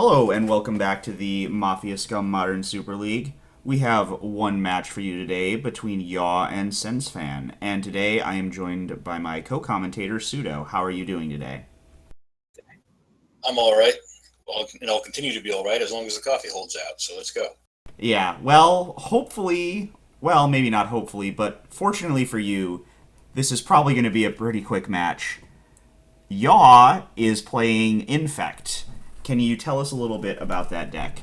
Hello and welcome back to the Mafia Scum Modern Super League. We have one match for you today between Yaw and SensFan, and today I am joined by my co-commentator Sudo. How are you doing today? I'm all right. Well, and I'll continue to be all right as long as the coffee holds out. So let's go. Yeah, well, hopefully, well, maybe not hopefully, but fortunately for you, this is probably going to be a pretty quick match. Yaw is playing Infect. Can you tell us a little bit about that deck?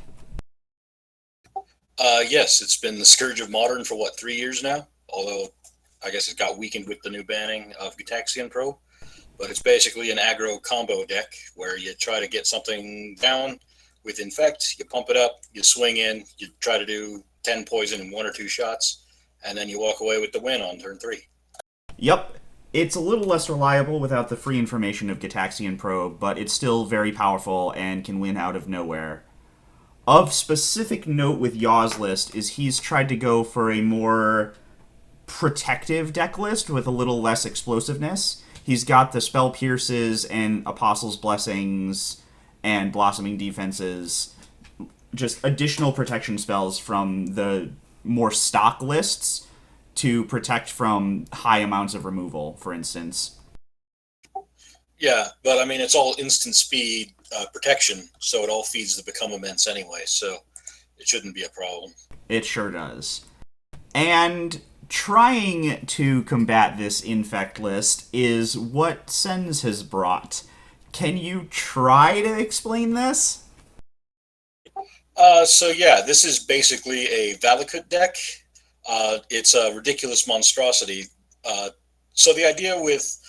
Yes, it's been the scourge of modern for what 3 years now. Although I guess it got weakened with the new banning of Gitaxian Pro. But it's basically an aggro combo deck where you try to get something down with Infect, you pump it up, you swing in, you try to do 10 poison in one or two shots, and then you walk away with the win on turn three. Yep, it's a little less reliable without the free information of Gitaxian Probe, but it's still very powerful and can win out of nowhere. Of specific note with Yaw's list is he's tried to go for a more protective deck list with a little less explosiveness. He's got the Spell Pierces and Apostle's Blessings and Blossoming Defenses, just additional protection spells from the more stock lists to protect from high amounts of removal, for instance. Yeah, but I mean, it's all instant speed protection, so it all feeds the Become Immense anyway, so it shouldn't be a problem. It sure does. And trying to combat this infect list is what Sens has brought. Can you try to explain this? So yeah, this is basically a Valakut deck. It's a ridiculous monstrosity. Uh, so the idea with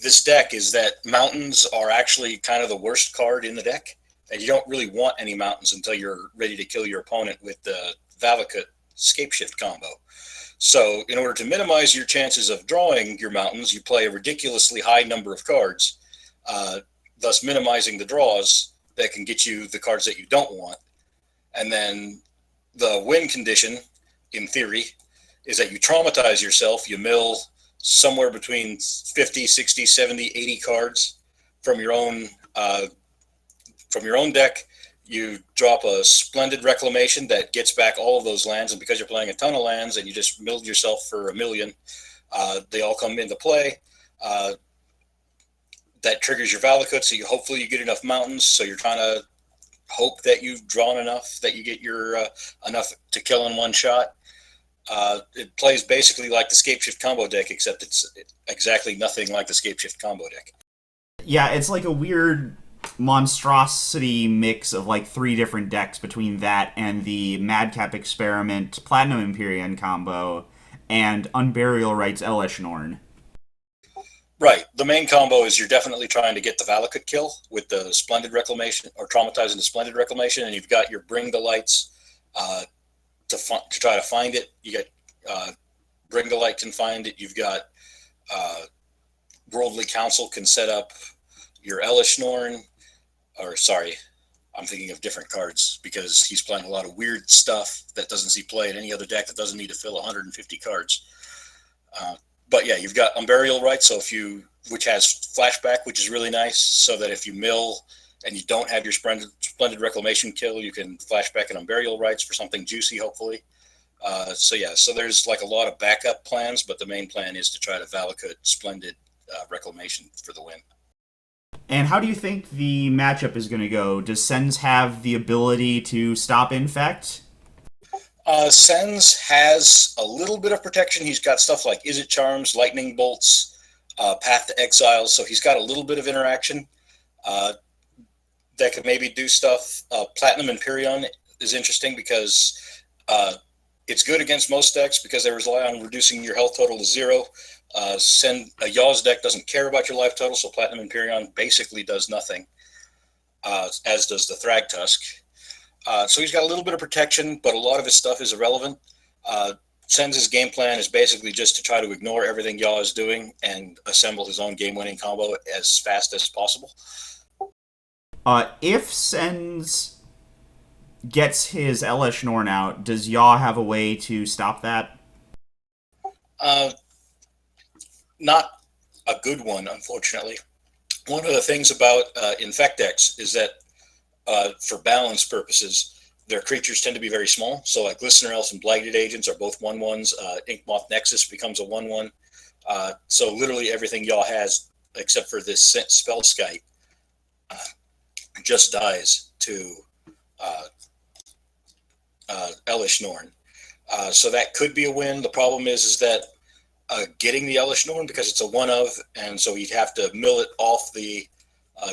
this deck is that mountains are actually kind of the worst card in the deck, and you don't really want any mountains until you're ready to kill your opponent with the Valakut Scapeshift combo. So in order to minimize your chances of drawing your mountains, you play a ridiculously high number of cards, uh, thus minimizing the draws that can get you the cards that you don't want. And then the win condition, in theory, is that you traumatize yourself. You mill somewhere between 50, 60, 70, 80 cards from your own deck. You drop a splendid reclamation that gets back all of those lands, and because you're playing a ton of lands and you just milled yourself for a million, they all come into play. Uh, that triggers your Valakut, so hopefully you get enough mountains. So you're trying to hope that you've drawn enough that you get your enough to kill in one shot. It plays basically like the Scapeshift combo deck, except it's exactly nothing like the Scapeshift combo deck. Yeah, it's like a weird monstrosity mix of like three different decks between that and the Madcap Experiment Platinum Empyrean combo and Unburial Rites Elesh Norn. Right. The main combo is you're definitely trying to get the Valakut kill with the Splendid Reclamation, or traumatizing the Splendid Reclamation, and you've got your Bring the Lights to try to find it. You got Bring the Light can find it. You've got uh, Worldly Council can set up your Elishnorn, or sorry, I'm thinking of different cards because he's playing a lot of weird stuff that doesn't see play in any other deck that doesn't need to fill 150 cards. But yeah, you've got Unburial Rites, so which has flashback, which is really nice, so that if you mill and you don't have your Splendid Reclamation kill, you can flashback an Unburial Rites for something juicy, hopefully. So there's like a lot of backup plans, but the main plan is to try to Valakut Splendid Reclamation for the win. And how do you think the matchup is going to go? Does Sens have the ability to stop Infect? Sens has a little bit of protection. He's got stuff like Is It Charms, Lightning Bolts, Path to Exile, so he's got a little bit of interaction uh, that could maybe do stuff. Platinum Empyrean is interesting because it's good against most decks because they rely on reducing your health total to zero. Yaw's deck doesn't care about your life total, so Platinum Empyrean basically does nothing, as does the Thragtusk. So he's got a little bit of protection, but a lot of his stuff is irrelevant. Sens' game plan is basically just to try to ignore everything Yaw is doing and assemble his own game-winning combo as fast as possible. If Sens gets his Elesh Norn out, does Yaw have a way to stop that? Uh, Not a good one, unfortunately. One of the things about Infect decks is that for balance purposes, their creatures tend to be very small. So like Glistener Elf and Blighted Agents are both 1/1s. Inkmoth Nexus becomes a 1/1. So literally everything y'all has, except for this Spell Skite, just dies to Elish Norn. So that could be a win. The problem is that getting the Elish Norn, because it's a one of, and so he'd have to mill it off the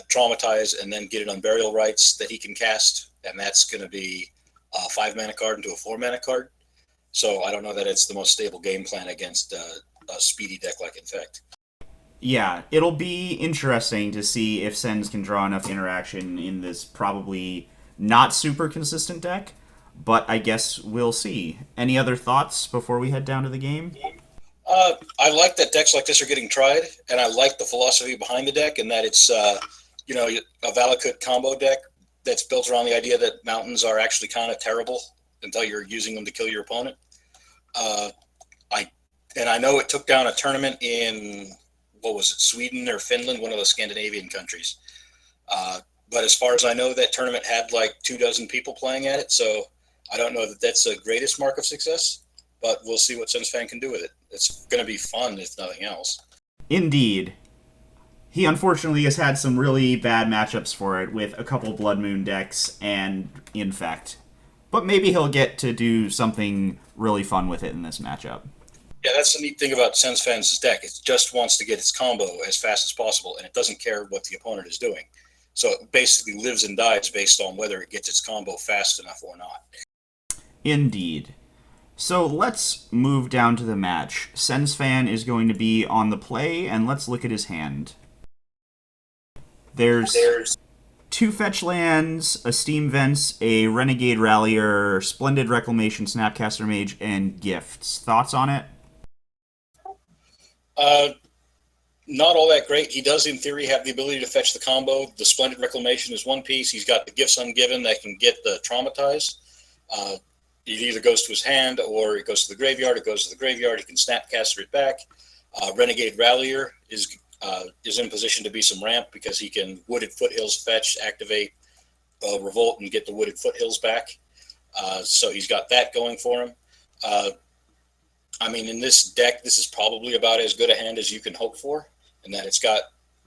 Traumatize and then get it on Burial Rites that he can cast, and that's going to be a 5-mana card into a 4-mana card. So I don't know that it's the most stable game plan against a speedy deck like Infect. Yeah, it'll be interesting to see if Sens can draw enough interaction in this probably not super consistent deck, but I guess we'll see. Any other thoughts before we head down to the game? I like that decks like this are getting tried, and I like the philosophy behind the deck, and that it's a Valakut combo deck that's built around the idea that mountains are actually kind of terrible until you're using them to kill your opponent. I know it took down a tournament in, what was it, Sweden or Finland, one of the Scandinavian countries. But as far as I know, that tournament had like 24 people playing at it, so I don't know that that's the greatest mark of success, but we'll see what SensFan can do with it. It's going to be fun, if nothing else. Indeed. He unfortunately has had some really bad matchups for it with a couple Blood Moon decks and Infect. But maybe he'll get to do something really fun with it in this matchup. Yeah, that's the neat thing about SensFan's deck. It just wants to get its combo as fast as possible, and it doesn't care what the opponent is doing. So it basically lives and dies based on whether it gets its combo fast enough or not. Indeed. So let's move down to the match. SensFan is going to be on the play, and let's look at his hand. There's 2 fetch lands, a Steam Vents, a Renegade Rallier, Splendid Reclamation, Snapcaster Mage, and Gifts. Thoughts on it? Not all that great. He does, in theory, have the ability to fetch the combo. The Splendid Reclamation is one piece. He's got the Gifts Ungiven that can get the Traumatize. It either goes to his hand or it goes to the graveyard. It goes to the graveyard. He can Snapcaster it back. Renegade Rallier is in position to be some ramp because he can Wooded Foothills fetch, activate Revolt, and get the Wooded Foothills back. So he's got that going for him. In this deck, this is probably about as good a hand as you can hope for, in that it's got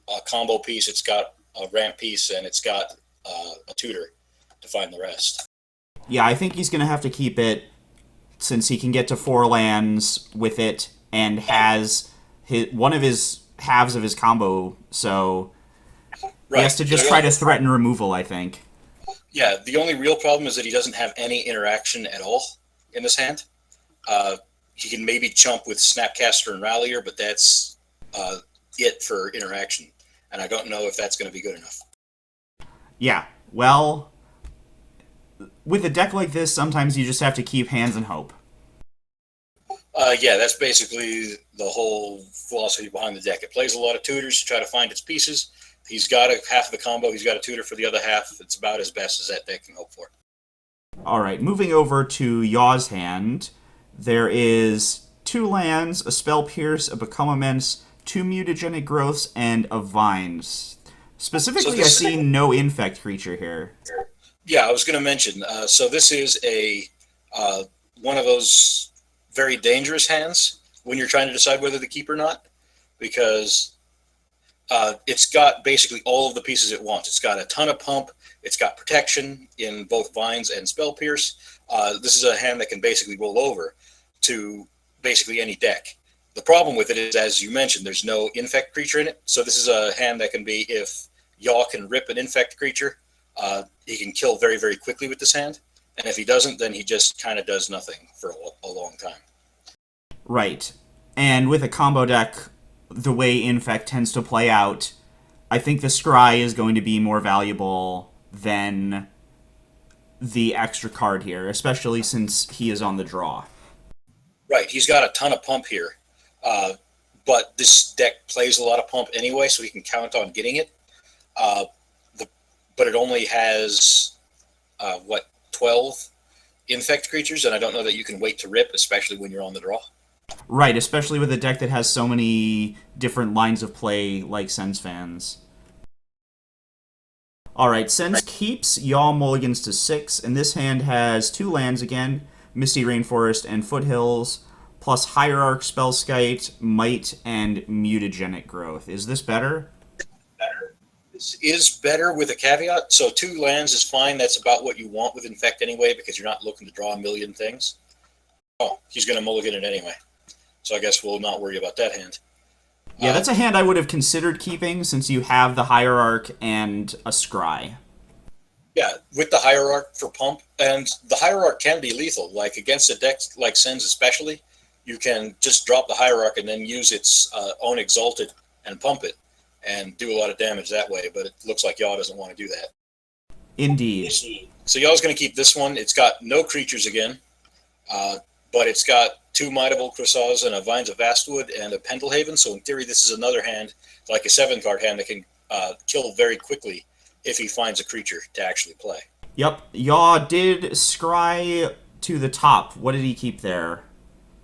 a combo piece, it's got a ramp piece, and it's got a tutor to find the rest. Yeah, I think he's going to have to keep it since he can get to 4 lands with it and has one of his halves of his combo, so he has to just try to threaten removal, I think. Yeah, the only real problem is that he doesn't have any interaction at all in this hand. He can maybe chump with Snapcaster and Rallier, but that's it for interaction, and I don't know if that's going to be good enough. Yeah, well, with a deck like this, sometimes you just have to keep hands and hope. Yeah, that's basically the whole philosophy behind the deck. It plays a lot of tutors to try to find its pieces. He's got half of the combo. He's got a tutor for the other half. It's about as best as that deck can hope for. All right, moving over to Yaw's hand, there is 2 lands, a Spell Pierce, a Become Immense, 2 Mutagenic Growths, and a Vines. Specifically, I see no Infect creature here. Yeah, I was going to mention. So this is one of those very dangerous hands when you're trying to decide whether to keep or not, because it's got basically all of the pieces it wants. It's got a ton of pump. It's got protection in both Vines and Spell Pierce. This is a hand that can basically roll over to basically any deck. The problem with it is, as you mentioned, there's no Infect creature in it. So this is a hand that can be, if Yaw can rip an Infect creature, he can kill very, very quickly with this hand. And if he doesn't, then he just kind of does nothing for a long time. Right. And with a combo deck, the way Infect tends to play out, I think the Scry is going to be more valuable than the extra card here, especially since he is on the draw. Right. He's got a ton of pump here. But this deck plays a lot of pump anyway, so he can count on getting it. But it only has, 12 Infect creatures, and I don't know that you can wait to rip, especially when you're on the draw. Right, especially with a deck that has so many different lines of play like SensFan's. Alright, Sens keeps, Yaw mulligans to 6, and this hand has 2 lands again, Misty Rainforest and Foothills, plus Hierarch, Spellskite, Might, and Mutagenic Growth. Is this better? This is better with a caveat. So 2 lands is fine. That's about what you want with Infect anyway, because you're not looking to draw a million things. Oh, he's going to mulligan it anyway. So I guess we'll not worry about that hand. Yeah, that's a hand I would have considered keeping since you have the Hierarch and a Scry. Yeah, with the Hierarch for pump, and the Hierarch can be lethal. Like against a deck like Sens especially, you can just drop the Hierarch and then use its own Exalted and pump it, and do a lot of damage that way, but it looks like Yaw doesn't want to do that. Indeed. So Yaw's going to keep this one. It's got no creatures again, but it's got 2 Mightable Crossas and a Vines of Vastwood and a Pendlehaven, so in theory this is another hand, like a 7-card hand that can kill very quickly if he finds a creature to actually play. Yep, Yaw did scry to the top. What did he keep there?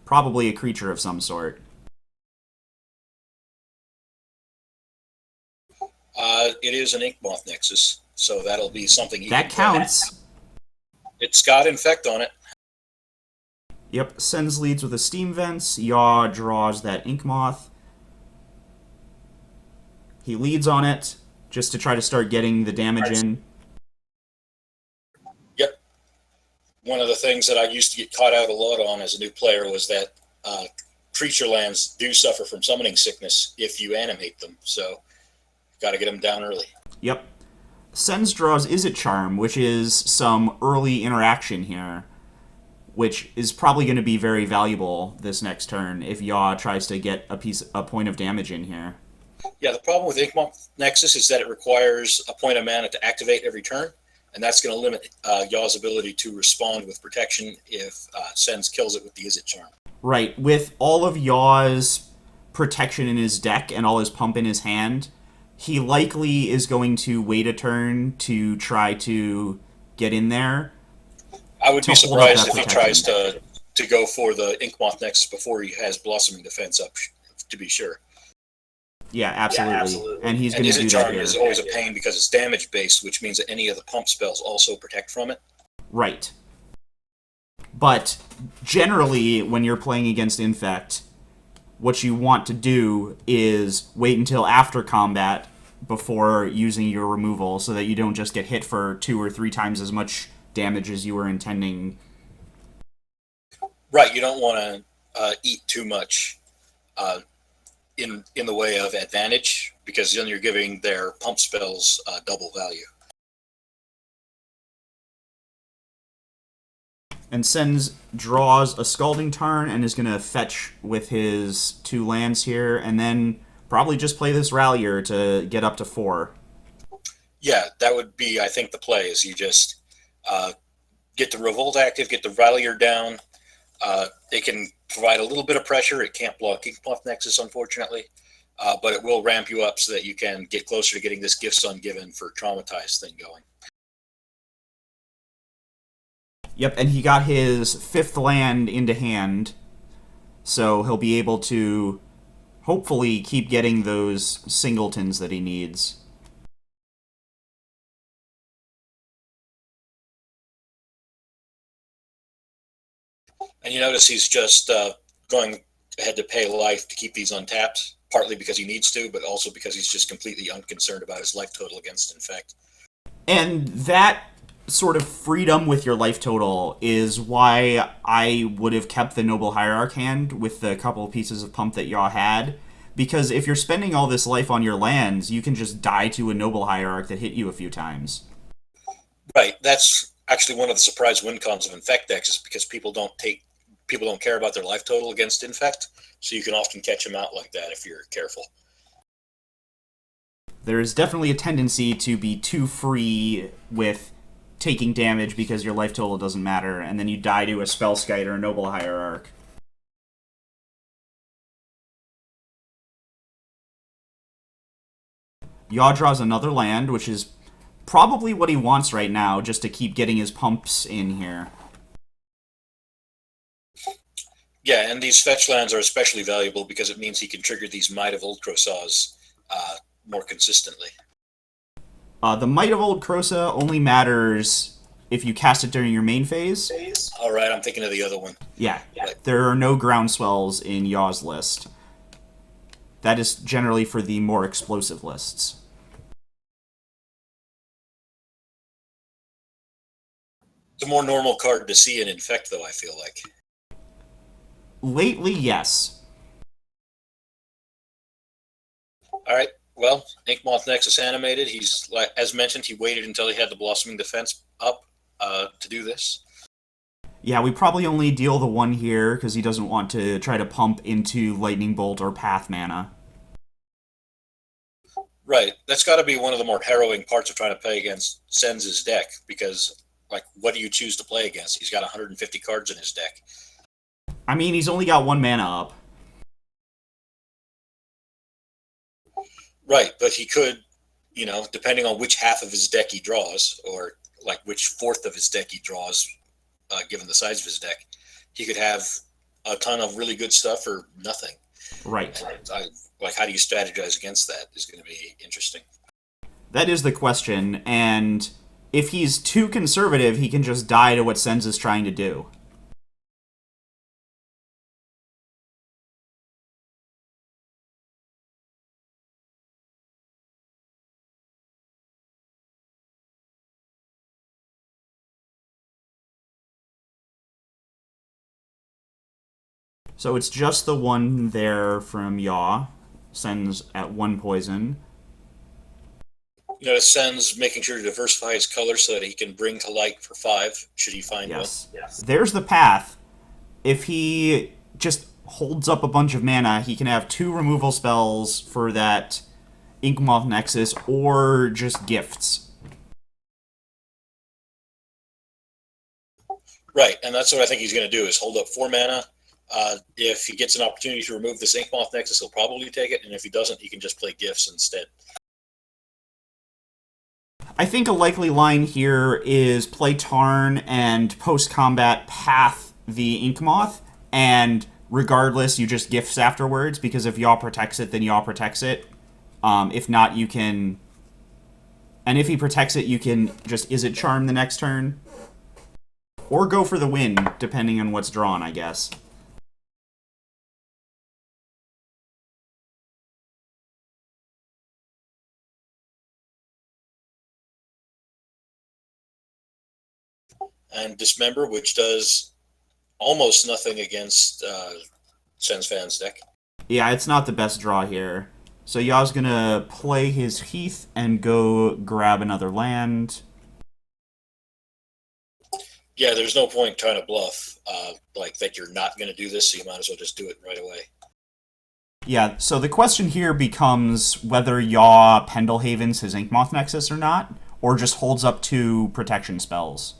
Probably a creature of some sort. It is an Inkmoth Nexus, so that'll be something. That counts. It's got Infect on it. Yep, Sens leads with a Steam Vents. Yaw draws that Inkmoth. He leads on it just to try to start getting the damage in. Yep. One of the things that I used to get caught out a lot on as a new player was that creature lands do suffer from summoning sickness if you animate them, so got to get them down early. Yep. Sens draws Izzet Charm, which is some early interaction here, which is probably going to be very valuable this next turn if Yaw tries to get a point of damage in here. Yeah, the problem with Inkmoth Nexus is that it requires a point of mana to activate every turn, and that's going to limit Yaw's ability to respond with protection if Sens kills it with the Izzet Charm. Right. With all of Yaw's protection in his deck and all his pump in his hand, he likely is going to wait a turn to try to get in there. I would be surprised if he tries to go for the Inkmoth Nexus before he has Blossoming Defense up, to be sure. Yeah, absolutely. And he's going to do that Charm here. is always a pain because it's damage-based, which means that any of the pump spells also protect from it. Right. But generally, when you're playing against Infect, what you want to do is wait until after combat before using your removal so that you don't just get hit for 2 or 3 times as much damage as you were intending. Right, you don't want to eat too much in the way of advantage, because then you're giving their pump spells double value. And Sens draws a Scalding Tarn and is going to fetch with his 2 lands here, and then probably just play this Rallier to get up to 4. Yeah, that would be, I think, the play, is you just get the Revolt active, get the Rallier down. It can provide a little bit of pressure. It can't block Inkmoth Nexus, unfortunately, but it will ramp you up so that you can get closer to getting this Gifts Ungiven for Traumatized thing going. Yep, and he got his 5th land into hand, so he'll be able to hopefully keep getting those singletons that he needs. And you notice he's just going ahead to pay life to keep these untapped, partly because he needs to, but also because he's just completely unconcerned about his life total against Infect. And that sort of freedom with your life total is why I would have kept the Noble Hierarch hand with the couple of pieces of pump that Yaw had. Because if you're spending all this life on your lands, you can just die to a Noble Hierarch that hit you a few times. Right. That's actually one of the surprise win cons of Infect decks, is because people don't care about their life total against Infect, so you can often catch them out like that if you're careful. There is definitely a tendency to be too free with taking damage because your life total doesn't matter, and then you die to a Spellskite or a Noble Hierarch. Yaw draws another land, which is probably what he wants right now, just to keep getting his pumps in here. Yeah, and these fetch lands are especially valuable because it means he can trigger these Might of Old Crossas more consistently. The Might of Old Krosa only matters if you cast it during your main phase. All right, I'm thinking of the other one. Yeah, Right. there are no groundswells in Yaw's list. That is generally for the more explosive lists. It's a more normal card to see in Infect, though, I feel like. Lately, yes. All right. Well, Inkmoth Nexus animated. He's, like as mentioned, he waited until he had the Blossoming Defense up to do this. Yeah, we probably only deal the one here because he doesn't want to try to pump into Lightning Bolt or Path mana. Right. That's got to be one of the more harrowing parts of trying to play against Sens' deck, because, like, what do you choose to play against? He's got 150 cards in his deck. I mean, he's only got one mana up. Right, but he could, depending on which half of his deck he draws, or like which fourth of his deck he draws, given the size of his deck, he could have a ton of really good stuff or nothing. Right. Like, how do you strategize against that is going to be interesting. That is the question, and if he's too conservative, he can just die to what Sens is trying to do. So it's just the one there from Yaw. Sends at one poison. Sens making sure to diversify his colors so that he can bring to light for 5, should he find one. Yes. There's the path. If he just holds up a bunch of mana, he can have 2 removal spells for that Inkmoth Nexus, or just gifts. Right, and that's what I think he's going to do, is hold up 4 mana. If he gets an opportunity to remove this Inkmoth Nexus, he'll probably take it, and if he doesn't, he can just play gifts instead. I think a likely line here is play Tarn and post-combat path the Inkmoth, and regardless, you just gifts afterwards, because if Yaw protects it, then Yaw protects it. If not, you can... And if he protects it, you can just Izzet Charm the next turn. Or go for the win, depending on what's drawn, I guess. And Dismember, which does almost nothing against SensFan's deck. Yeah, it's not the best draw here. So Yaw's gonna play his Heath and go grab another land. Yeah, there's no point trying to bluff like that you're not going to do this, so you might as well just do it right away. Yeah, so the question here becomes whether Yaw Pendelhavens his Inkmoth Nexus or not, or just holds up 2 protection spells.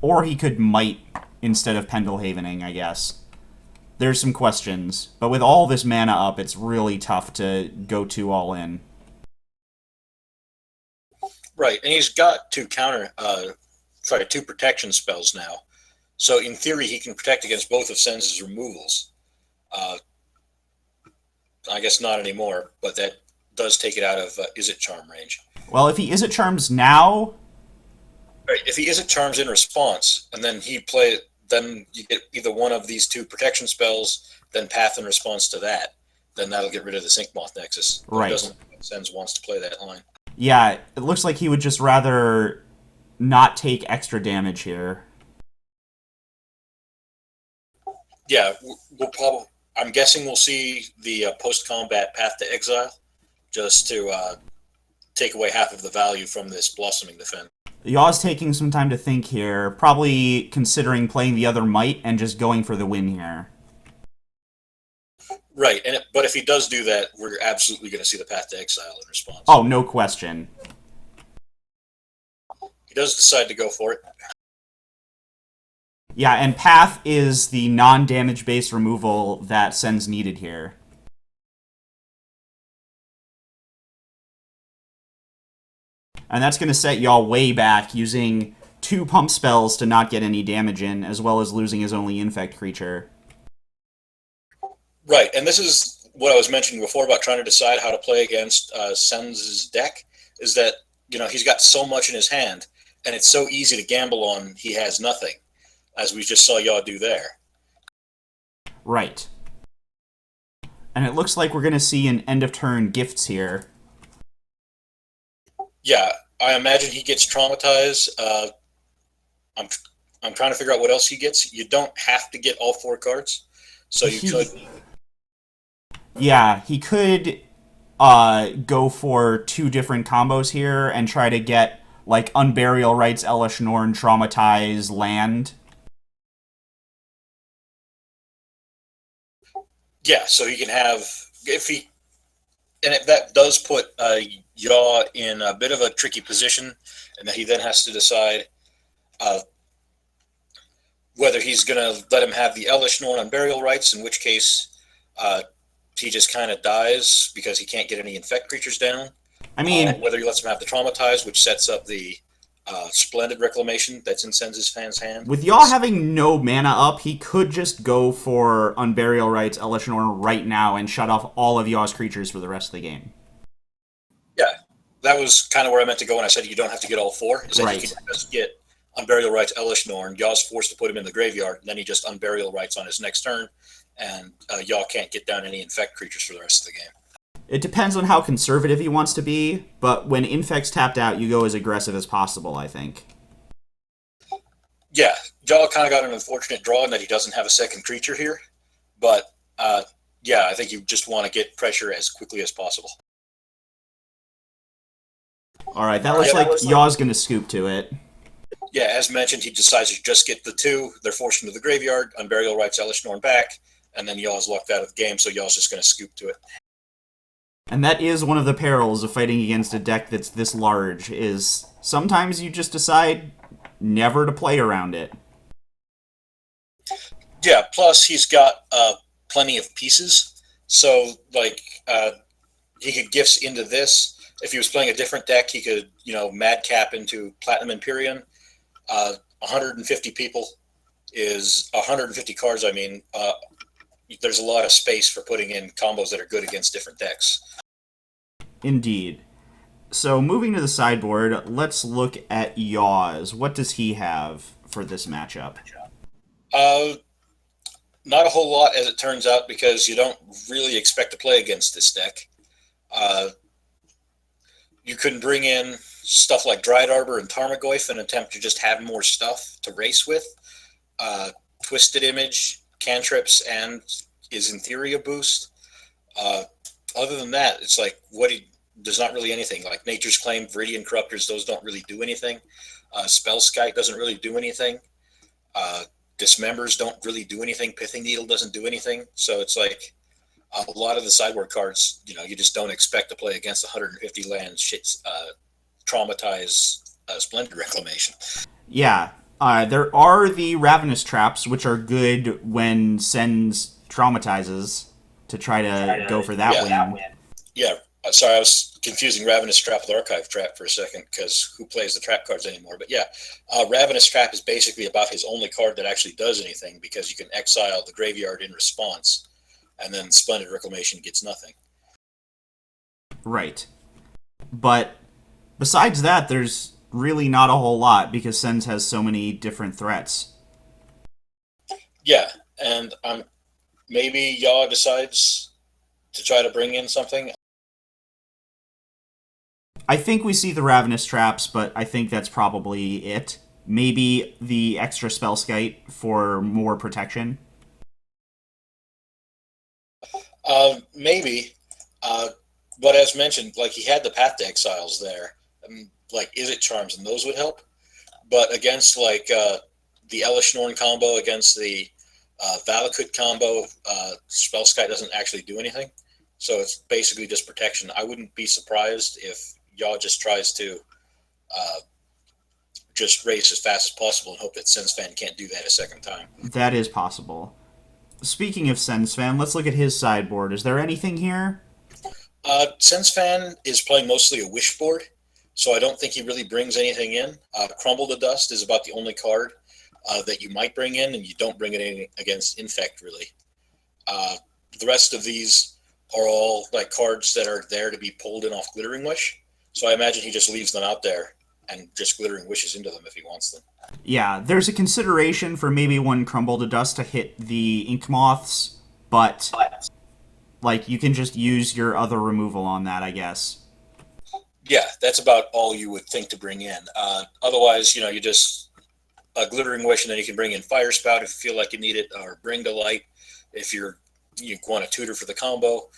Or he could Might instead of Pendelhavening, I guess. There's some questions, but with all this mana up, it's really tough to go 2 all in. Right, and he's got 2 2 protection spells now. So in theory, he can protect against both of Sens' removals. I guess not anymore, but that does take it out of Izzet Charm range. Well, if he Izzet Charms now... Right, if he Izzet Charms in response, and then then you get either one of these 2 protection spells, then Path in response to that, then that'll get rid of the Inkmoth Nexus. Right. Sens wants to play that line. Yeah, it looks like he would just rather not take extra damage here. Yeah, we'll probably. I'm guessing we'll see the post-combat Path to Exile, just to take away half of the value from this Blossoming Defense. Yaw's taking some time to think here, probably considering playing the other Might and just going for the win here. Right, but if he does do that, we're absolutely going to see the Path to Exile in response. Oh, no question. He does decide to go for it. Yeah, and Path is the non-damage based removal that Sens needed here. And that's going to set Yaw way back, using 2 pump spells to not get any damage in, as well as losing his only Infect creature. Right, and this is what I was mentioning before about trying to decide how to play against Sens' deck. is that he's got so much in his hand, and it's so easy to gamble on he has nothing, as we just saw y'all do there. Right. And it looks like we're going to see an end of turn gifts here. Yeah, I imagine he gets traumatized. I'm I'm trying to figure out what else he gets. You don't have to get all 4 cards, so you could. Yeah, he could go for 2 different combos here and try to get like Unburial Rites, Elish Norn, Traumatize, Land. Yeah, so he can have if he and that does put Yaw in a bit of a tricky position, and that he then has to decide uh, whether he's going to let him have the Elish Norn on burial rights, in which case uh, he just kind of dies because he can't get any infect creatures down. I mean, Whether he lets him have the traumatize, which sets up the splendid reclamation that's in SensFan's hand. with Yaw having no mana up, he could just go for Unburial Rites, Elish Norn right now and shut off all of Yaw's creatures for the rest of the game. Yeah, that was kind of where I meant to go when I said you don't have to get all 4. Is that Right. you can just get Unburial Rights Elish Norn. Yaw's forced to put him in the graveyard, and then he just Unburial Rights on his next turn, and Yaw can't get down any infect creatures for the rest of the game. It depends on how conservative he wants to be, but when Infect's tapped out, you go as aggressive as possible, I think. Yeah, Yaw kind of got an unfortunate draw in that he doesn't have a second creature here, but yeah, I think you just want to get pressure as quickly as possible. Alright, that looks like Yaw's going to scoop to it. Yeah, as mentioned, he decides to just get the 2. They're forced into the graveyard. Unburial Rights Elish Norn back, and then Yaw's locked out of the game, so Yaw's just going to scoop to it. And that is one of the perils of fighting against a deck that's this large, is sometimes you just decide never to play around it. Yeah, plus he's got plenty of pieces, so like he could gifts into this. If he was playing a different deck, he could madcap into Platinum Empyrean. 150 people is 150 cards. I mean, there's a lot of space for putting in combos that are good against different decks. Indeed. So moving to the sideboard, let's look at Yaws. What does he have for this matchup? Not a whole lot, as it turns out, because you don't really expect to play against this deck. You can bring in stuff like Dried Arbor and Tarmogoyf and attempt to just have more stuff to race with. Twisted Image, cantrips, and is in theory a boost. Other than that, it's like there's not really anything. Like Nature's Claim, Viridian Corruptors, those don't really do anything. Spellskite doesn't really do anything. Dismembers don't really do anything. Pithing Needle doesn't do anything. So it's like a lot of the sideboard cards, you just don't expect to play against 150 lands, traumatize Splendid Reclamation. Yeah, there are the Ravenous Traps, which are good when Sens traumatizes to try to go for that win. Yeah, sorry, I was confusing Ravenous Trap with Archive Trap for a second, because who plays the trap cards anymore? But yeah, Ravenous Trap is basically about his only card that actually does anything, because you can exile the graveyard in response, and then Splendid Reclamation gets nothing. Right. But besides that, there's really not a whole lot, because Sens has so many different threats. Yeah, and maybe Yaw decides to try to bring in something. I think we see the Ravenous Traps, but I think that's probably it. Maybe the extra Spellskite for more protection. Maybe. But as mentioned, like he had the Path to Exiles there. Like Izzet Charms, and those would help. But against like the Elish Norn combo, against the Valakut combo, Spellskite doesn't actually do anything. So it's basically just protection. I wouldn't be surprised if Yaw just tries to just race as fast as possible and hope that SensFan can't do that a second time. That is possible. Speaking of SensFan, let's look at his sideboard. Is there anything here? SensFan is playing mostly a wish board, so I don't think he really brings anything in. Crumble to Dust is about the only card that you might bring in, and you don't bring it in against Infect, really. The rest of these are all like cards that are there to be pulled in off Glittering Wish. So I imagine he just leaves them out there and just glittering wishes into them if he wants them. Yeah, there's a consideration for maybe one Crumble to Dust to hit the Ink Moths, but like you can just use your other removal on that, I guess. Yeah, that's about all you would think to bring in. Otherwise, you just a glittering wish, and then you can bring in Fire Spout if you feel like you need it, or Bring to Light if you want a tutor for the combo.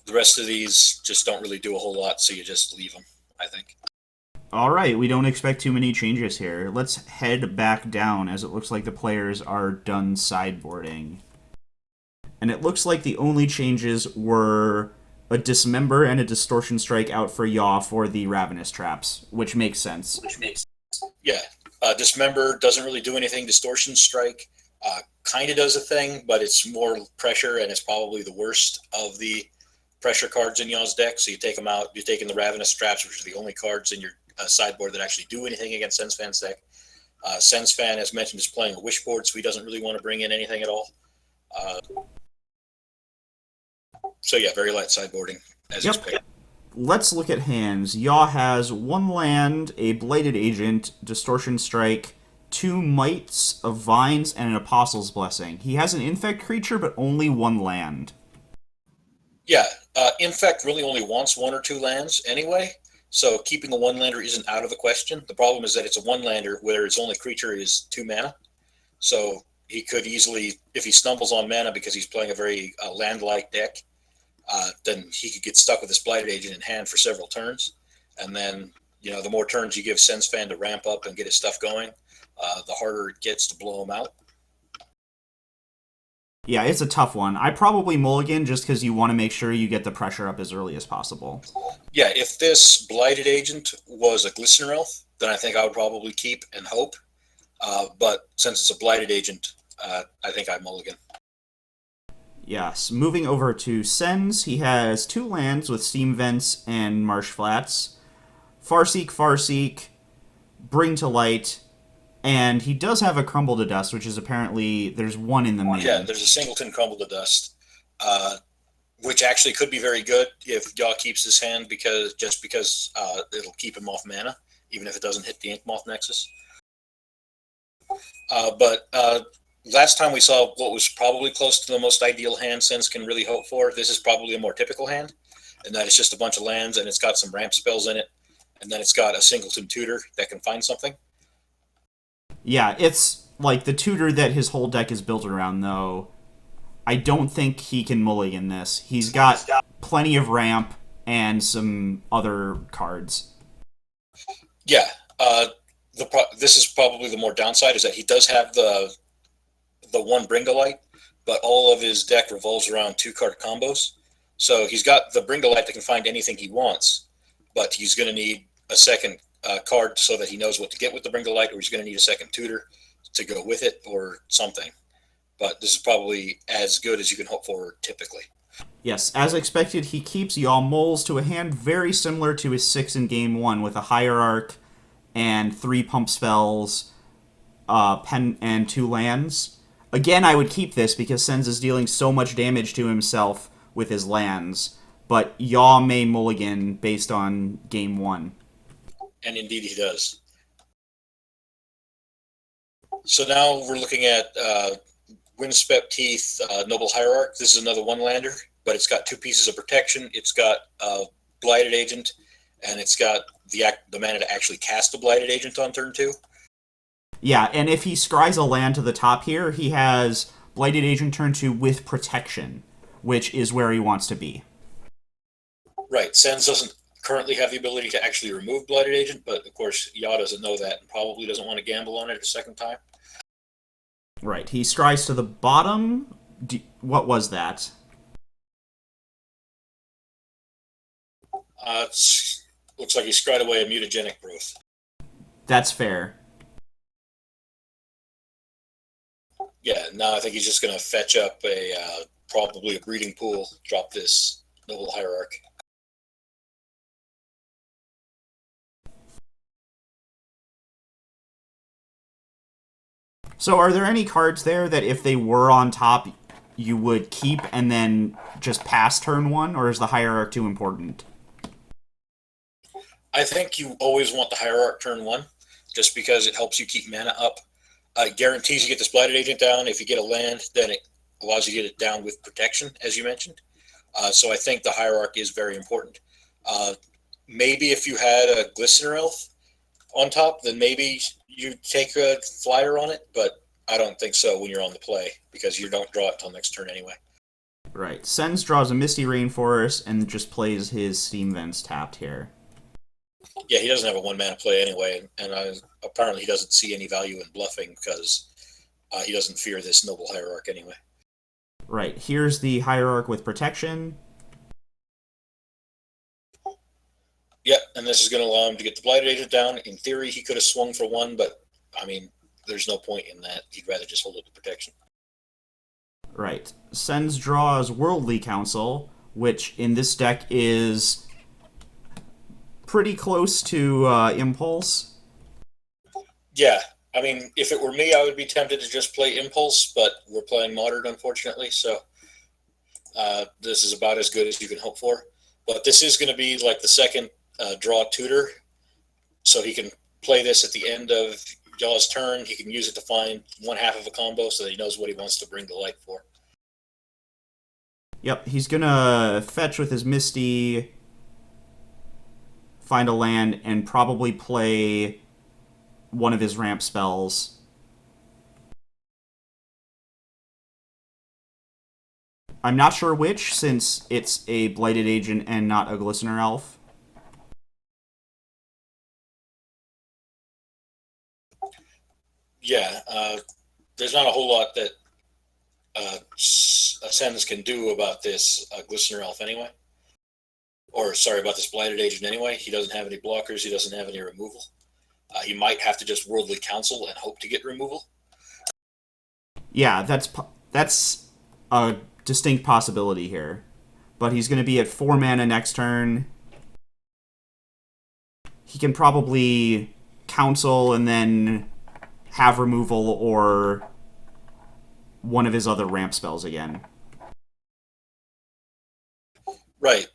The rest of these just don't really do a whole lot, so you just leave them, I think. All right, we don't expect too many changes here. Let's head back down as it looks like the players are done sideboarding. And it looks like the only changes were a Dismember and a Distortion Strike out for Yaw for the Ravenous Traps, which makes sense. Yeah, Dismember doesn't really do anything. Distortion Strike kind of does a thing, but it's more pressure, and it's probably the worst of the pressure cards in Yaw's deck. So you take them out. You're taking the Ravenous Traps, which are the only cards in your sideboard that actually do anything against SensFan's deck. SensFan, as mentioned, is playing a Wishboard, so he doesn't really want to bring in anything at all. So yeah, very light sideboarding as expected. Let's look at hands. Yaw has one land, a Blighted Agent, Distortion Strike, two Mites of Vines, and an Apostle's Blessing. He has an Infect creature, but only one land. Yeah, Infect really only wants one or two lands anyway, so keeping a one-lander isn't out of the question. The problem is that it's a one-lander where its only creature is 2 mana, so he could easily, if he stumbles on mana because he's playing a very land-like deck, then he could get stuck with his Blighted Agent in hand for several turns, and then the more turns you give SensFan to ramp up and get his stuff going, the harder it gets to blow him out. Yeah, it's a tough one. I probably mulligan just because you want to make sure you get the pressure up as early as possible. Yeah, if this Blighted Agent was a Glistener Elf, then I think I would probably keep and hope. But since it's a Blighted Agent, I think I mulligan. Yes, moving over to Sens, he has 2 lands with Steam Vents and Marsh Flats. Farseek, Bring to Light, and he does have a Crumble to Dust, which is apparently, there's one in the main. Yeah, there's a Singleton Crumble to Dust, which actually could be very good if Yaw keeps his hand because it'll keep him off mana, even if it doesn't hit the Inkmoth Nexus. But last time we saw what was probably close to the most ideal hand Sens can really hope for. This is probably a more typical hand, and that it's just a bunch of lands, and it's got some ramp spells in it, and then it's got a Singleton tutor that can find something. Yeah, it's like the tutor that his whole deck is built around, though. I don't think he can mulligan this. He's got plenty of ramp and some other cards. Yeah, this is probably the more downside, is that he does have the one Bring to Light, but all of his deck revolves around 2-card combos. So he's got the Bring to Light that can find anything he wants, but he's going to need a second card so that he knows what to get with the Bring to Light, or he's going to need a second tutor to go with it or something. But this is probably as good as you can hope for typically. Yes, as expected, he keeps Yaw Moles to a hand very similar to his 6 in Game 1 with a Hierarch and 3 pump spells, pen, and 2 lands. Again, I would keep this because Sens is dealing so much damage to himself with his lands, but Yaw may mulligan based on Game 1. And indeed he does. So now we're looking at Windswept Teeth, Noble Hierarch. This is another one-lander, but it's got 2 pieces of protection. It's got a Blighted Agent, and it's got the mana to actually cast a Blighted Agent on turn 2. Yeah, and if he scries a land to the top here, he has Blighted Agent turn 2 with protection, which is where he wants to be. Right. Sens doesn't currently have the ability to actually remove Blighted Agent, but of course Yaw doesn't know that and probably doesn't want to gamble on it a second time. Right. He scries to the bottom. What was that? Looks like he scried away a Mutagenic Growth. That's fair. Yeah, now I think he's just going to fetch up probably a Breeding Pool, drop this Noble Hierarch. So are there any cards there that if they were on top, you would keep and then just pass turn 1, or is the Hierarch too important? I think you always want the Hierarch turn 1, just because it helps you keep mana up. It guarantees you get this Blighted Agent down. If you get a land, then it allows you to get it down with protection, as you mentioned. So I think the Hierarch is very important. Maybe if you had a Glistener Elf on top, then maybe you take a flyer on it, but I don't think so when you're on the play, because you don't draw it until next turn anyway. Right. Sens draws a Misty Rainforest and just plays his Steam Vents tapped here. Yeah, he doesn't have a 1-mana play anyway, and apparently he doesn't see any value in bluffing because he doesn't fear this Noble Hierarch anyway. Right. Here's the Hierarch with protection. Yep, and this is going to allow him to get the Blighted Agent down. In theory, he could have swung for 1, but, I mean, there's no point in that. He'd rather just hold it to protection. Right. Sens draws Worldly Council, which in this deck is pretty close to Impulse. Yeah, I mean, if it were me, I would be tempted to just play Impulse, but we're playing Modern, unfortunately, so this is about as good as you can hope for. But this is going to be like the second draw tutor, so he can play this at the end of y'all's turn. He can use it to find 1/2 of a combo so that he knows what he wants to bring to light for. Yep, he's gonna fetch with his Misty, find a land, and probably play one of his ramp spells. I'm not sure which, since it's a Blighted Agent and not a Glistener Elf. Yeah, there's not a whole lot that Sens can do about this Glistener Elf anyway. Or, sorry, about this Blighted Agent anyway. He doesn't have any blockers. He doesn't have any removal. He might have to just Worldly Council and hope to get removal. Yeah, that's a distinct possibility here. But he's going to be at 4 mana next turn. He can probably council and then have removal or one of his other ramp spells again. Right.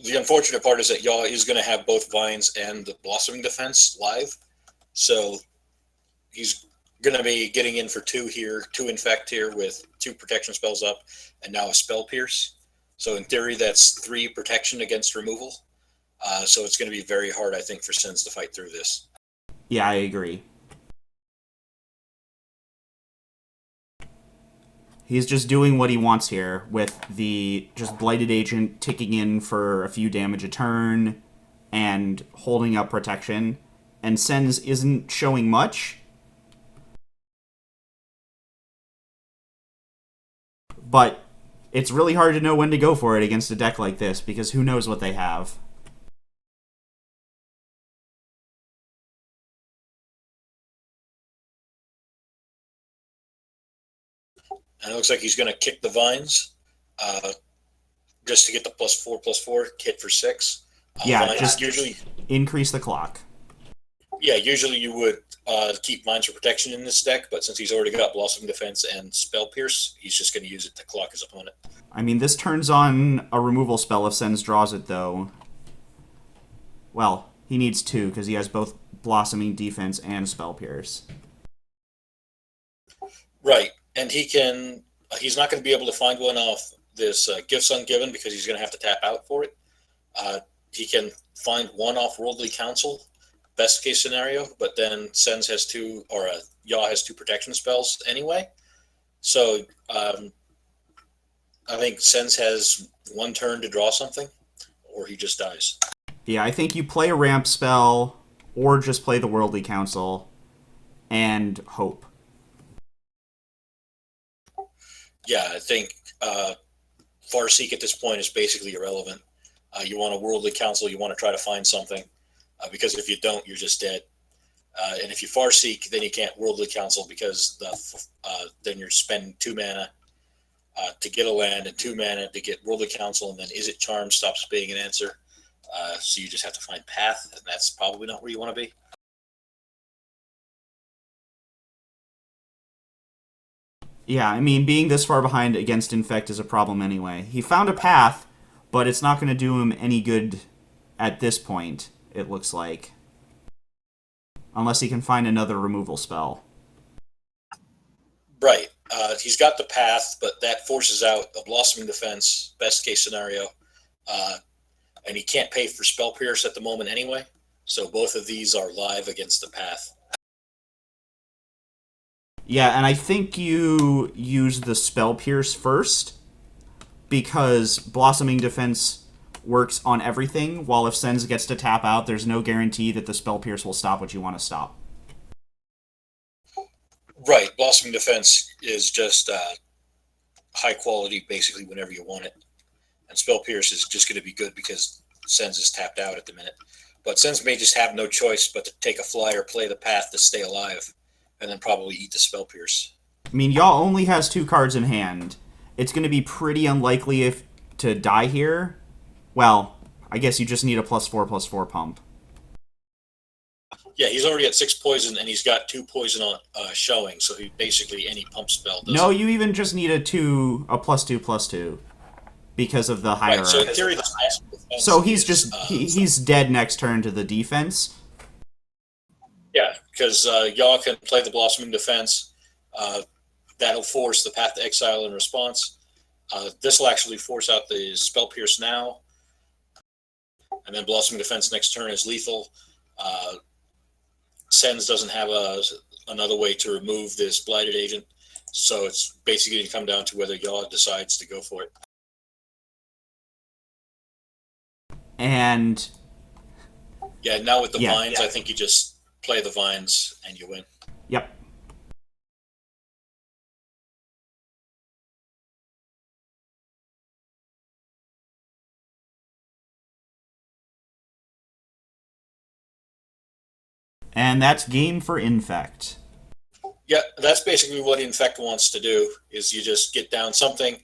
The unfortunate part is that Yaw is going to have both Vines and the Blossoming Defense live. So he's going to be getting in for 2 here, 2 Infect here with 2 protection spells up, and now a Spell Pierce. So in theory, that's 3 protection against removal. So it's going to be very hard, I think, for Sens to fight through this. Yeah, I agree. He's just doing what he wants here with the just Blighted Agent ticking in for a few damage a turn and holding up protection. And Sens isn't showing much. But it's really hard to know when to go for it against a deck like this, because who knows what they have. And it looks like he's going to kick the Vines just to get the +4/+4 hit for 6. Yeah, just usually increase the clock. Yeah, usually you would keep Vines for protection in this deck, but since he's already got Blossoming Defense and Spell Pierce, he's just going to use it to clock his opponent. I mean, this turns on a removal spell if Sens draws it, though. Well, he needs 2, because he has both Blossoming Defense and Spell Pierce. Right, and he's not going to be able to find one off this Gifts Ungiven because he's going to have to tap out for it. He can find one off Worldly Council, best case scenario, but then Sens has 2, or Yaw has 2 protection spells anyway. So I think Sens has 1 turn to draw something, or he just dies. Yeah, I think you play a ramp spell, or just play the Worldly Council, and hope. Yeah, I think Farseek at this point is basically irrelevant. You want a Worldly Council, you want to try to find something, because if you don't, you're just dead. And if you Farseek, then you can't Worldly Council because then you're spending 2 mana to get a land and 2 mana to get Worldly Council, and then Is It Charmed stops being an answer. So you just have to find Path, and that's probably not where you want to be. Yeah, I mean, being this far behind against Infect is a problem anyway. He found a path, but it's not going to do him any good at this point. it looks like. Unless he can find another removal spell. Right. He's got the path, but that forces out a Blossoming Defense, best case scenario. And he can't pay for Spell Pierce at the moment anyway. So both of these are live against the path. Yeah, and I think you use the Spell Pierce first, because Blossoming Defense works on everything, while if Sens gets to tap out, there's no guarantee that the Spell Pierce will stop what you want to stop. Right. Blossoming Defense is just high quality basically whenever you want it. And Spell Pierce is just going to be good because Sens is tapped out at the minute. But Sens may just have no choice but to take a flyer, play the path to stay alive, and then probably eat the Spell Pierce. I mean, Yaw only has 2 cards in hand. It's going to be pretty unlikely if to die here. Well, I guess you just need a +4/+4 pump. Yeah, he's already at 6 poison, and he's got 2 poison on showing, so he basically any pump spell does. No, you even just need a +2/+2, because of the hierarchy. Right, so in theory, so he's just he's dead next turn to the defense. Yeah, because Yaw can play the Blossoming Defense. That'll force the Path to Exile in response. This will actually force out the Spell Pierce now. And then Blossoming Defense next turn is lethal. Sens doesn't have another way to remove this Blighted Agent. So it's basically going to come down to whether Yaw decides to go for it. And yeah, now with the vines, I think you just play the vines and you win. Yep. And that's game for Infect. Yeah, that's basically what Infect wants to do, is you just get down something,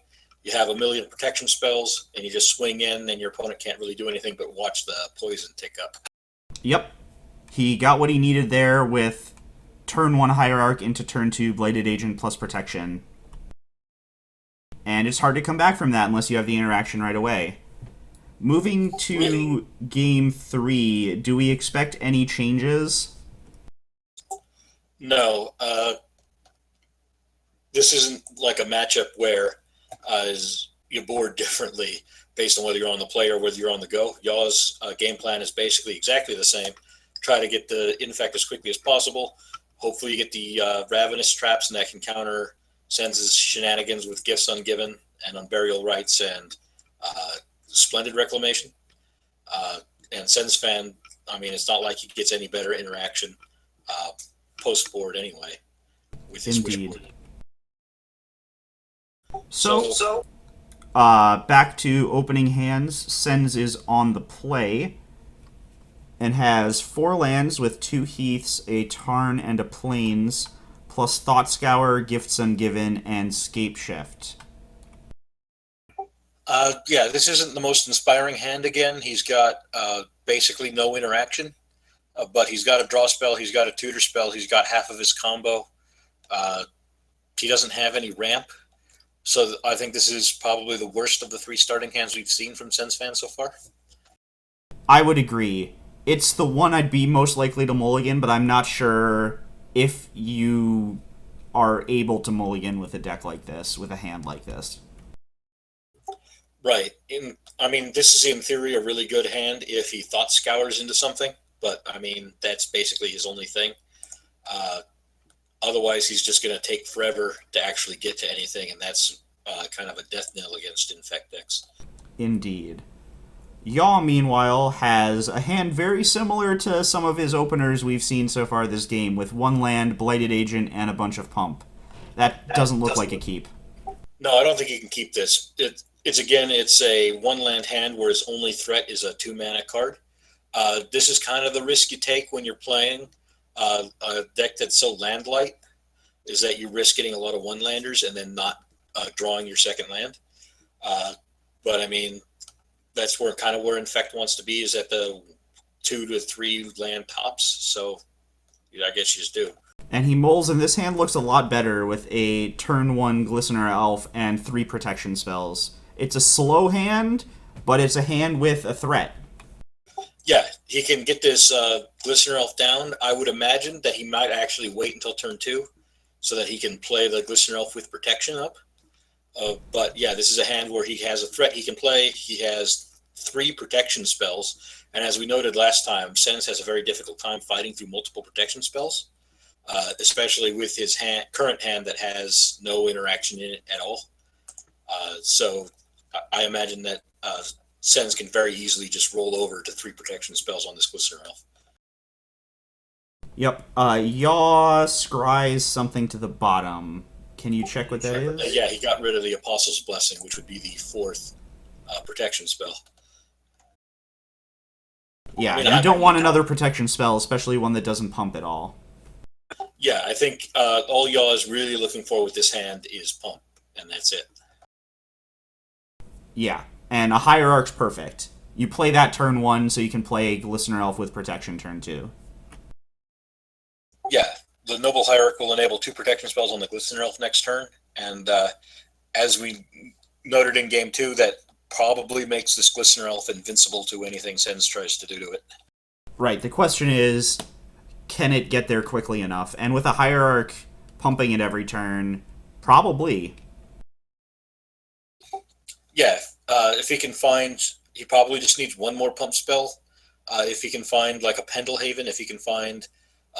you have a million protection spells, and you just swing in, and your opponent can't really do anything but watch the poison tick up. Yep. He got what he needed there with turn 1 Hierarch into turn 2 Bladed Agent plus protection. And it's hard to come back from that unless you have the interaction right away. Moving to game 3, do we expect any changes? No. This isn't like a matchup where you board differently based on whether you're on the play or whether you're on the go. Yaw's game plan is basically exactly the same. Try to get the Infect as quickly as possible. Hopefully you get the Ravenous Traps, and that can counter Sens' shenanigans with Gifts Ungiven and Unburial Rites and Splendid Reclamation. And SensFan, I mean, it's not like he gets any better interaction post-board anyway with his Indeed. Wishboard. So back to opening hands. Sens is on the play and has 4 lands with 2 Heaths, a Tarn, and a Plains, plus Thought Scour, Gifts Ungiven, and Scape Shift. Yeah, this isn't the most inspiring hand again. He's got basically no interaction, but he's got a draw spell, he's got a tutor spell, he's got half of his combo. He doesn't have any ramp, so I think this is probably the worst of the 3 starting hands we've seen from SensFan so far. I would agree. It's the one I'd be most likely to mulligan, but I'm not sure if you are able to mulligan with a deck like this, with a hand like this. Right. I mean, this is in theory a really good hand if he Thought Scours into something, but I mean, that's basically his only thing. Otherwise, he's just going to take forever to actually get to anything, and that's kind of a death knell against Infect decks. Indeed. Yaw, meanwhile, has a hand very similar to some of his openers we've seen so far this game, with 1 land, Blighted Agent, and a bunch of pump. That doesn't look like a keep. No, I don't think you can keep this. It's a 1-land hand where his only threat is a 2-mana card. This is kind of the risk you take when you're playing a deck that's so land light, is that you risk getting a lot of 1-landers and then not drawing your second land. But I mean, that's where Infect wants to be, is at the 2 to 3 land tops. So I guess you just do. And he mulls, and this hand looks a lot better with a turn 1 Glistener Elf and 3 protection spells. It's a slow hand, but it's a hand with a threat. Yeah, he can get this Glistener Elf down. I would imagine that he might actually wait until turn 2 so that he can play the Glistener Elf with protection up. But yeah, this is a hand where he has a threat he can play. He has 3 protection spells. And as we noted last time, Sens has a very difficult time fighting through multiple protection spells, especially with his current hand that has no interaction in it at all. So I imagine that Sens can very easily just roll over to 3 protection spells on this Glistener Elf. Yep. Yaw scries something to the bottom. Can you check what that is? Yeah, he got rid of the Apostle's Blessing, which would be the 4th protection spell. Yeah, you don't want another protection spell, especially one that doesn't pump at all. Yeah, I think all Yaw is really looking for with this hand is pump, and that's it. Yeah, and a Hierarch's perfect. You play that turn 1 so you can play Glistener Elf with protection turn 2. Yeah, the Noble Hierarch will enable 2 protection spells on the Glistener Elf next turn, and as we noted in Game 2, that probably makes this Glistener Elf invincible to anything Sens tries to do to it. Right, the question is, can it get there quickly enough? And with a Hierarch pumping it every turn, probably. Yeah, if he can find, he probably just needs 1 more pump spell. If he can find like a Pendlehaven, if he can find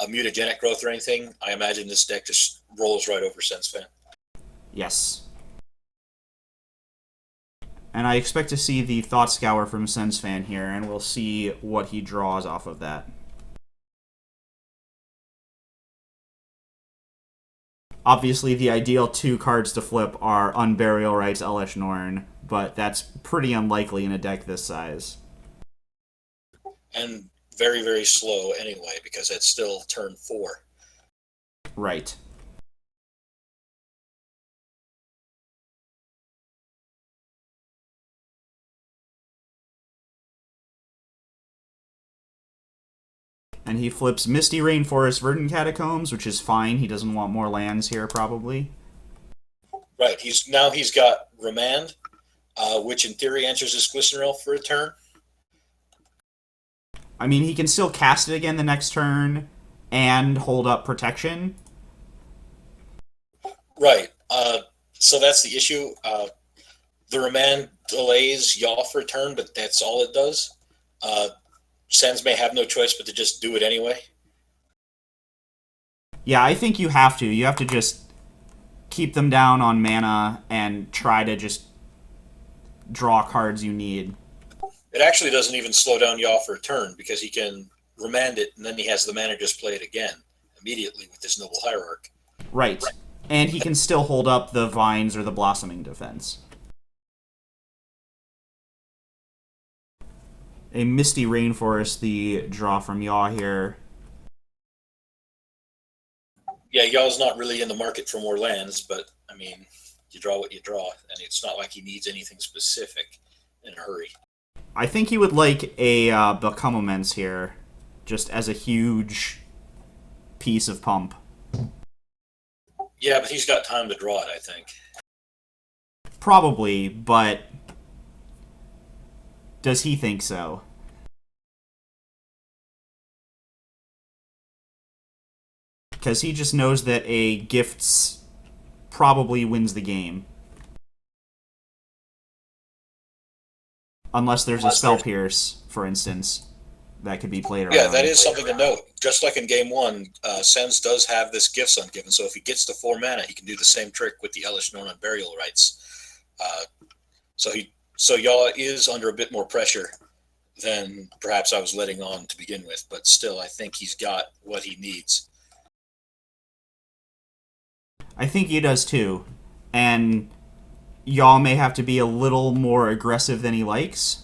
a mutagenic growth or anything, I imagine this deck just rolls right over SensFan. Yes. And I expect to see the Thought Scour from SensFan here, and we'll see what he draws off of that. Obviously, the ideal 2 cards to flip are Unburial Rites, Elesh Norn, but that's pretty unlikely in a deck this size. And very, very slow anyway, because it's still turn 4. Right. And he flips Misty Rainforest, Verdant Catacombs, which is fine. He doesn't want more lands here, probably. Right. He's got Remand, which in theory answers his Glistener Elf for a turn. I mean, he can still cast it again the next turn and hold up protection. Right. So that's the issue. The Remand delays Yaw for a turn, but that's all it does. Sens may have no choice but to just do it anyway. Yeah, I think you have to. You have to just keep them down on mana and try to just draw cards you need. It actually doesn't even slow down Yaw for a turn because he can Remand it and then he has the mana just play it again immediately with this Noble Hierarch. Right. And he can still hold up the Vines or the Blossoming Defense. A Misty Rainforest, the draw from Yaw here. Yeah, Yaw's not really in the market for more lands, but, I mean, you draw what you draw, and it's not like he needs anything specific in a hurry. I think he would like a Become Immense here, just as a huge piece of pump. Yeah, but he's got time to draw it, I think. Probably, but does he think so? Because he just knows that a Gifts probably wins the game. Unless there's a Spell Pierce, for instance, that could be played around. Yeah, that is something to note. Just like in Game 1, Sens does have this Gifts Ungiven, so if he gets to 4 mana, he can do the same trick with the Elesh Norn Burial Rites. So Yaw is under a bit more pressure than perhaps I was letting on to begin with, but still, I think he's got what he needs. I think he does too. And Yaw may have to be a little more aggressive than he likes.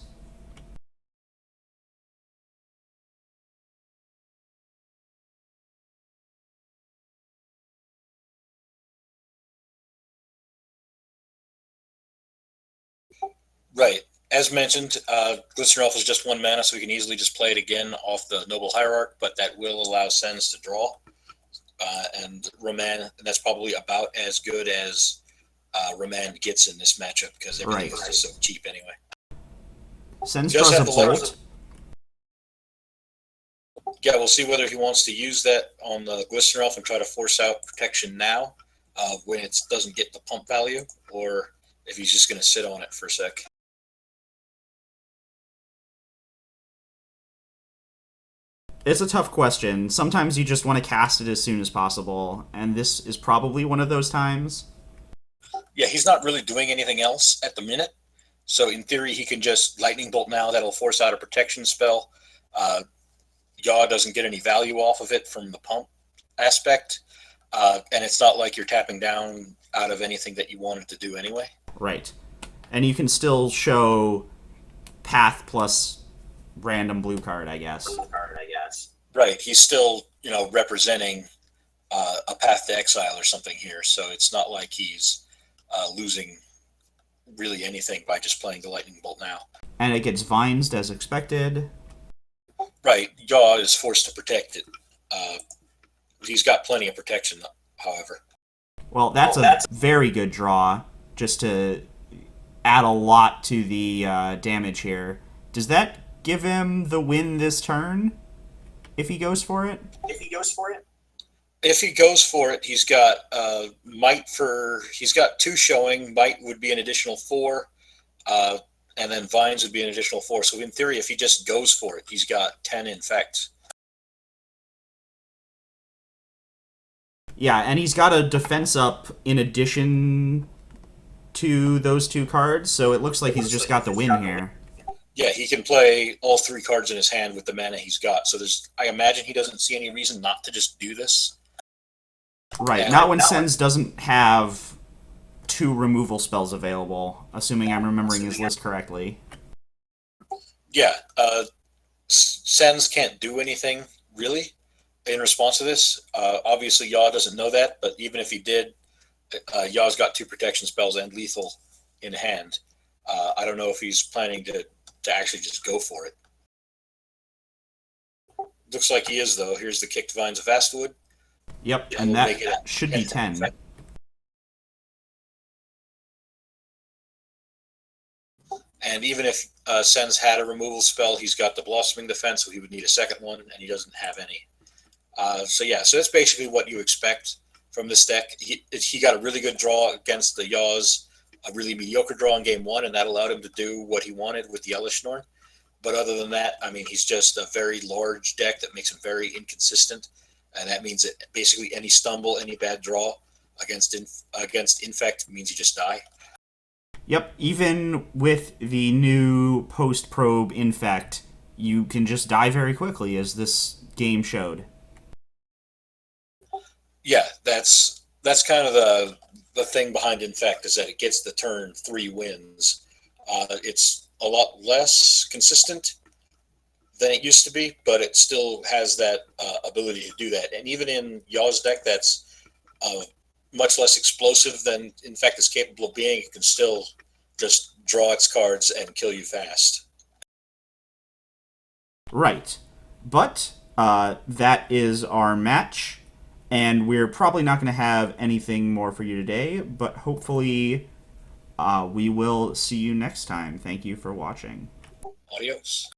Right. As mentioned, Glistener Elf is just 1 mana, so we can easily just play it again off the Noble Hierarch, but that will allow Sens to draw. And Remand, and that's probably about as good as Remand gets in this matchup because everything is just so cheap anyway. Sens draws a Bolt. Yeah, we'll see whether he wants to use that on the Glistener Elf and try to force out protection now when it doesn't get the pump value, or if he's just going to sit on it for a sec. It's a tough question. Sometimes you just want to cast it as soon as possible, and this is probably one of those times. Yeah, he's not really doing anything else at the minute. So in theory, he can just Lightning Bolt now. That'll force out a protection spell. Yaw doesn't get any value off of it from the pump aspect. And it's not like you're tapping down out of anything that you wanted to do anyway. Right. And you can still show path plus random blue card, I guess. Right. He's still, representing a path to exile or something here. So it's not like he's losing really anything by just playing the Lightning Bolt now. And it gets Vinesed as expected. Right. Yaw is forced to protect it. He's got plenty of protection, however. Well, that's a very good draw, just to add a lot to the damage here. Does that give him the win this turn, if he goes for it? If he goes for it, he's got Might for... He's got 2 showing. Might would be an additional 4. And then Vines would be an additional 4. So in theory, if he just goes for it, he's got 10 Infect. Yeah, and he's got a defense up in addition to those 2 cards, so it looks like he's just got the win here. Yeah, he can play all 3 cards in his hand with the mana he's got. So I imagine he doesn't see any reason not to just do this. Right, not when Sens doesn't have 2 removal spells available, assuming I'm remembering his list correctly. Yeah, Sens can't do anything, really, in response to this. Obviously, Yaw doesn't know that, but even if he did, Yaw's got 2 protection spells and lethal in hand. I don't know if he's planning to actually just go for it. Looks like he is, though. Here's the Kicked Vines of Vastwood. Yep, and that should be 10. And even if Sens had a removal spell, he's got the Blossoming Defense, so he would need a second one, and he doesn't have any. So that's basically what you expect from this deck. He got a really good draw against the Yaws, a really mediocre draw in game 1, and that allowed him to do what he wanted with the Elishnorn. But other than that, he's just a very large deck that makes him very inconsistent, and that means that basically any stumble, any bad draw against Infect means you just die. Yep, even with the new post-probe Infect, you can just die very quickly, as this game showed. Yeah, that's kind of the thing behind Infect, is that it gets the turn 3 wins. It's a lot less consistent than it used to be, but it still has that ability to do that. And even in Yaw's deck, that's much less explosive than Infect is capable of being. It can still just draw its cards and kill you fast. Right. But that is our match, and we're probably not going to have anything more for you today, but hopefully we will see you next time. Thank you for watching. Adios.